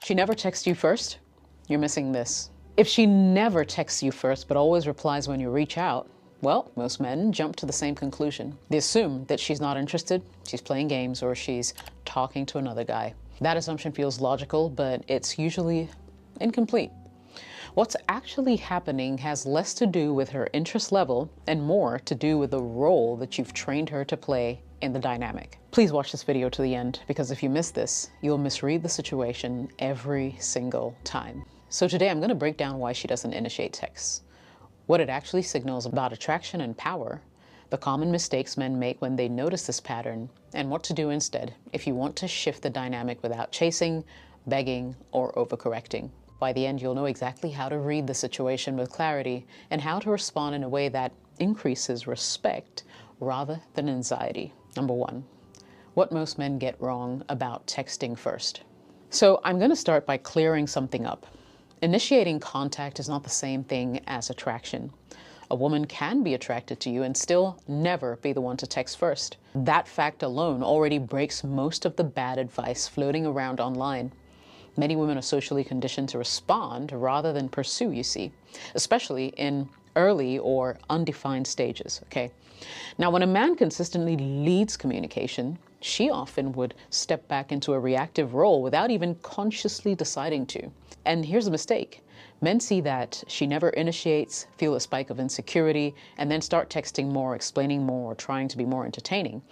She never texts you first? You're missing this. If she never texts you first but always replies when you reach out, well, most men jump to the same conclusion. They assume that she's not interested, she's playing games, or she's talking to another guy. That assumption feels logical, but it's usually incomplete. What's actually happening has less to do with her interest level and more to do with the role that you've trained her to play in the dynamic. Please watch this video to the end, because if you miss this, you'll misread the situation every single time. So today I'm going to break down why she doesn't initiate texts, what it actually signals about attraction and power, the common mistakes men make when they notice this pattern, and what to do instead if you want to shift the dynamic without chasing, begging, or overcorrecting. By the end, you'll know exactly how to read the situation with clarity and how to respond in a way that increases respect rather than anxiety. Number one, what most men get wrong about texting first. So I'm going to start by clearing something up. Initiating contact is not the same thing as attraction. A woman can be attracted to you and still never be the one to text first. That fact alone already breaks most of the bad advice floating around online. Many women are socially conditioned to respond rather than pursue, you see, especially in early or undefined stages, okay? Now, when a man consistently leads communication, she often would step back into a reactive role without even consciously deciding to. And here's a mistake. Men see that she never initiates, feel a spike of insecurity, and then start texting more, explaining more, or trying to be more entertaining.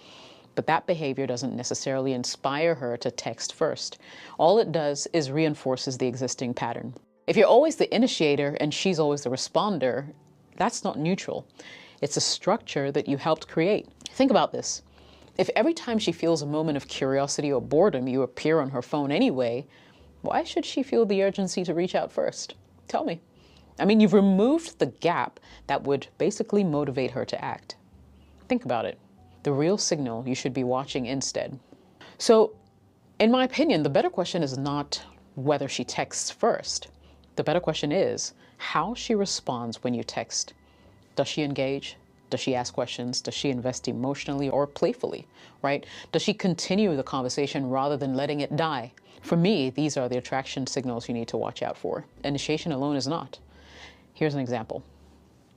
But that behavior doesn't necessarily inspire her to text first. All it does is reinforces the existing pattern. If you're always the initiator and she's always the responder, that's not neutral. It's a structure that you helped create. Think about this. If every time she feels a moment of curiosity or boredom, you appear on her phone anyway, why should she feel the urgency to reach out first? Tell me. I mean, you've removed the gap that would basically motivate her to act. Think about it. The real signal you should be watching instead. So, in my opinion, the better question is not whether she texts first. The better question is how she responds when you text. Does she engage? Does she ask questions? Does she invest emotionally or playfully, right? Does she continue the conversation rather than letting it die? For me, these are the attraction signals you need to watch out for. Initiation alone is not. Here's an example.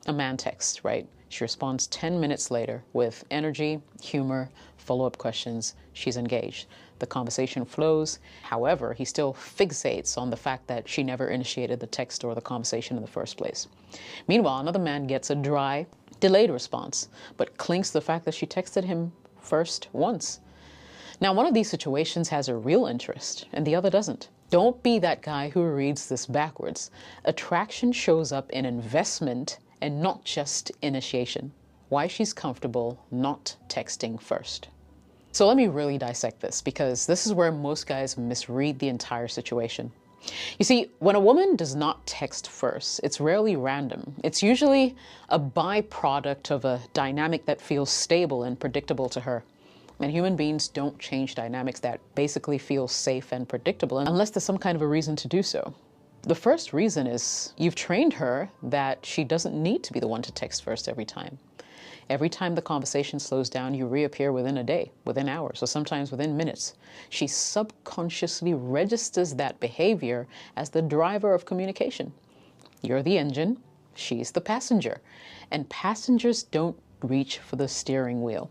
A man texts, right? She responds 10 minutes later with energy, humor, follow-up questions. She's engaged. The conversation flows. However, he still fixates on the fact that she never initiated the text or the conversation in the first place. Meanwhile, another man gets a dry, delayed response, but clings to the fact that she texted him first once. Now, one of these situations has a real interest and the other doesn't. Don't be that guy who reads this backwards. Attraction shows up in investment and not just initiation. Why she's comfortable not texting first. So let me really dissect this, because this is where most guys misread the entire situation. You see, when a woman does not text first, it's rarely random. It's usually a byproduct of a dynamic that feels stable and predictable to her. And human beings don't change dynamics that basically feel safe and predictable unless there's some kind of a reason to do so. The first reason is you've trained her that she doesn't need to be the one to text first every time. Every time the conversation slows down, you reappear within a day, within hours, or sometimes within minutes. She subconsciously registers that behavior as the driver of communication. You're the engine, she's the passenger, and passengers don't reach for the steering wheel.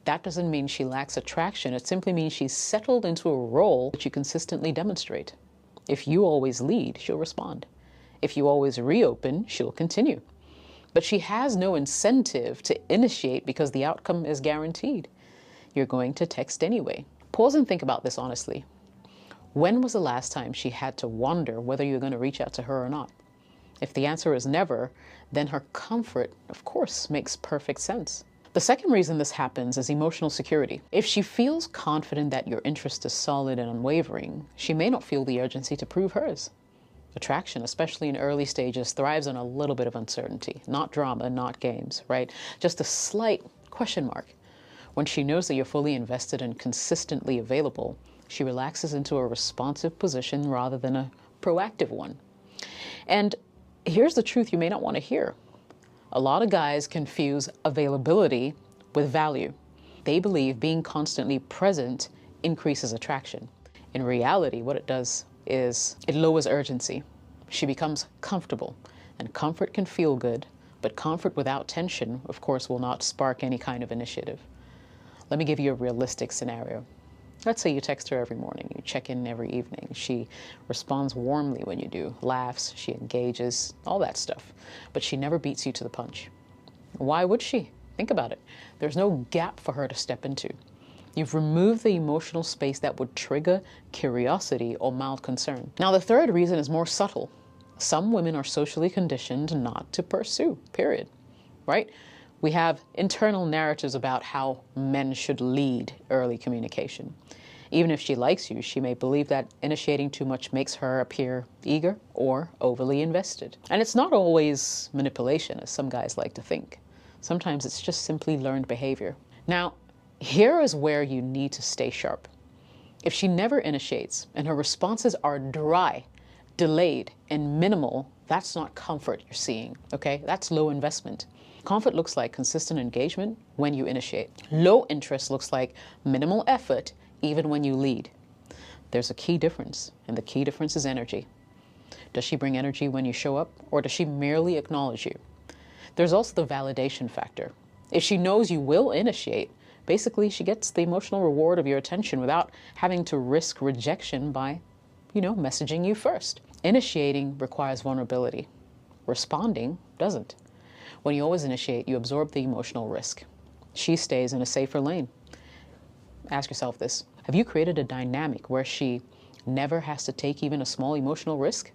That doesn't mean she lacks attraction. It simply means she's settled into a role that you consistently demonstrate. If you always lead, she'll respond. If you always reopen, she'll continue. But she has no incentive to initiate because the outcome is guaranteed. You're going to text anyway. Pause and think about this honestly. When was the last time she had to wonder whether you're going to reach out to her or not? If the answer is never, then her comfort, of course, makes perfect sense. The second reason this happens is emotional security. If she feels confident that your interest is solid and unwavering, she may not feel the urgency to prove hers. Attraction, especially in early stages, thrives on a little bit of uncertainty, not drama, not games, right? Just a slight question mark. When she knows that you're fully invested and consistently available, she relaxes into a responsive position rather than a proactive one. And here's the truth you may not want to hear. A lot of guys confuse availability with value. They believe being constantly present increases attraction. In reality, what it does is it lowers urgency. She becomes comfortable, and comfort can feel good, but comfort without tension, of course, will not spark any kind of initiative. Let me give you a realistic scenario. Let's say you text her every morning, you check in every evening. She responds warmly when you do, laughs, she engages, all that stuff. But she never beats you to the punch. Why would she? Think about it. There's no gap for her to step into. You've removed the emotional space that would trigger curiosity or mild concern. Now, the third reason is more subtle. Some women are socially conditioned not to pursue, period, right? We have internal narratives about how men should lead early communication. Even if she likes you, she may believe that initiating too much makes her appear eager or overly invested. And it's not always manipulation, as some guys like to think. Sometimes it's just simply learned behavior. Now, here is where you need to stay sharp. If she never initiates and her responses are dry, delayed, and minimal, that's not comfort you're seeing, okay? That's low investment. Comfort looks like consistent engagement when you initiate. Low interest looks like minimal effort even when you lead. There's a key difference, and the key difference is energy. Does she bring energy when you show up, or does she merely acknowledge you? There's also the validation factor. If she knows you will initiate, basically she gets the emotional reward of your attention without having to risk rejection by, messaging you first. Initiating requires vulnerability. Responding doesn't. When you always initiate, you absorb the emotional risk. She stays in a safer lane. Ask yourself this. Have you created a dynamic where she never has to take even a small emotional risk?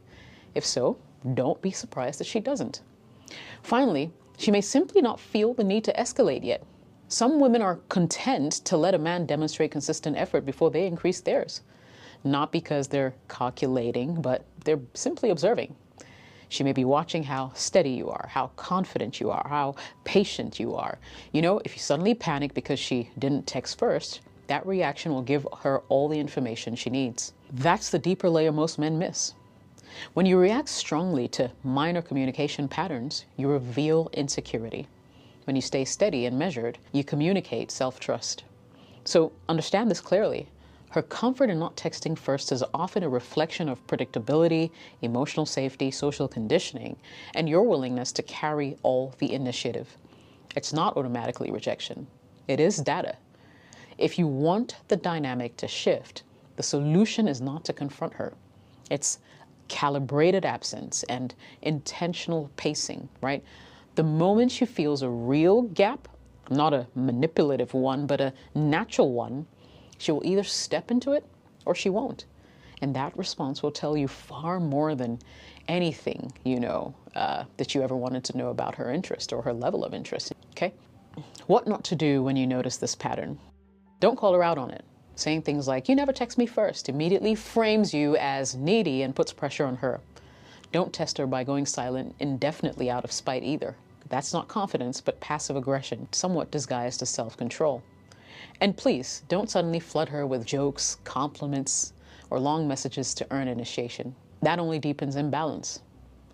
If so, don't be surprised that she doesn't. Finally, she may simply not feel the need to escalate yet. Some women are content to let a man demonstrate consistent effort before they increase theirs. Not because they're calculating, but they're simply observing. She may be watching how steady you are, how confident you are, how patient you are. If you suddenly panic because she didn't text first, that reaction will give her all the information she needs. That's the deeper layer most men miss. When you react strongly to minor communication patterns, you reveal insecurity. When you stay steady and measured, you communicate self-trust. So understand this clearly. Her comfort in not texting first is often a reflection of predictability, emotional safety, social conditioning, and your willingness to carry all the initiative. It's not automatically rejection. It is data. If you want the dynamic to shift, the solution is not to confront her. It's calibrated absence and intentional pacing, right? The moment she feels a real gap, not a manipulative one, but a natural one, she will either step into it or she won't. And that response will tell you far more than anything that you ever wanted to know about her interest or her level of interest, okay? What not to do when you notice this pattern? Don't call her out on it. Saying things like, "You never text me first," immediately frames you as needy and puts pressure on her. Don't test her by going silent indefinitely out of spite either. That's not confidence, but passive aggression, somewhat disguised as self-control. And please, don't suddenly flood her with jokes, compliments, or long messages to earn initiation. That only deepens imbalance.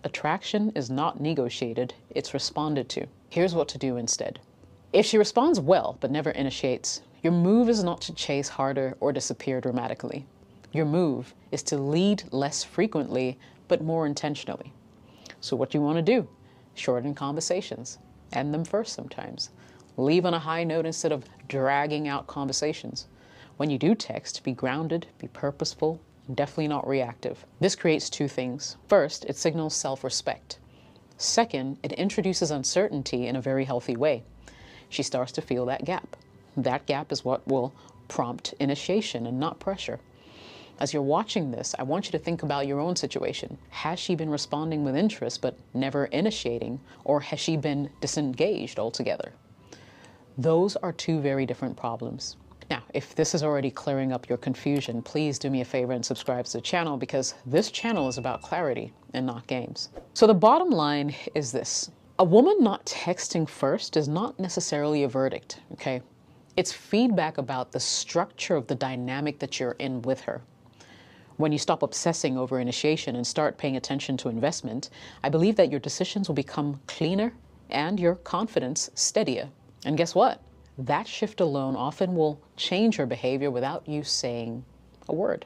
Attraction is not negotiated, it's responded to. Here's what to do instead. If she responds well but never initiates, your move is not to chase harder or disappear dramatically. Your move is to lead less frequently but more intentionally. So what you want to do? Shorten conversations. End them first sometimes. Leave on a high note instead of dragging out conversations. When you do text, be grounded, be purposeful, and definitely not reactive. This creates two things. First, it signals self-respect. Second, it introduces uncertainty in a very healthy way. She starts to feel that gap. That gap is what will prompt initiation and not pressure. As you're watching this, I want you to think about your own situation. Has she been responding with interest but never initiating, or has she been disengaged altogether? Those are two very different problems. Now, if this is already clearing up your confusion, please do me a favor and subscribe to the channel, because this channel is about clarity and not games. So the bottom line is this. A woman not texting first is not necessarily a verdict, okay? It's feedback about the structure of the dynamic that you're in with her. When you stop obsessing over initiation and start paying attention to investment, I believe that your decisions will become cleaner and your confidence steadier. And guess what? That shift alone often will change her behavior without you saying a word.